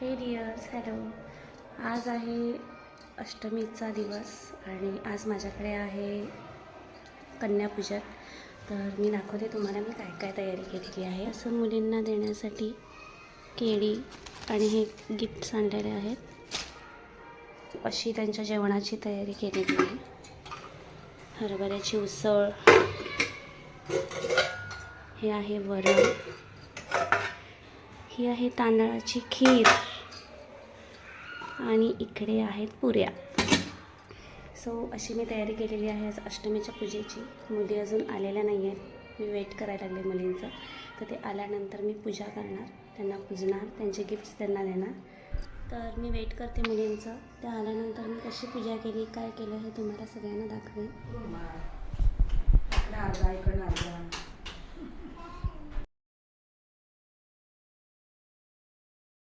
हे dears, hello. आज आहे अष्टमीचा दिवस आणि आज माझ्याकडे आहे कन्यापूजन. तर मी दाखवते तुम्हाला मी काय काय तयारी केलेली आहे. असं मुलींना देण्यासाठी केळी आणि हे गिफ्ट्स आणलेले आहेत. अशी त्यांच्या जेवणाची तयारी केलेली आहे. हरभऱ्याची उसळ, हे आहे वरण, ही आहे तांदळाची खीर आणि इकडे आहेत पुऱ्या. सो अशी मी तयारी केलेली आहे आज अष्टमीच्या पूजेची. मुली अजून आलेल्या नाही आहेत, मी वेट करायला लागले मुलींचं. तर ते आल्यानंतर मी पूजा करणार, त्यांना पूजणार, त्यांचे गिफ्ट्स त्यांना देणार. तर मी वेट करते मुलींचं. त्या आल्यानंतर मी कशी पूजा केली, काय केलं हे तुम्हाला सगळ्यांना दाखवेन.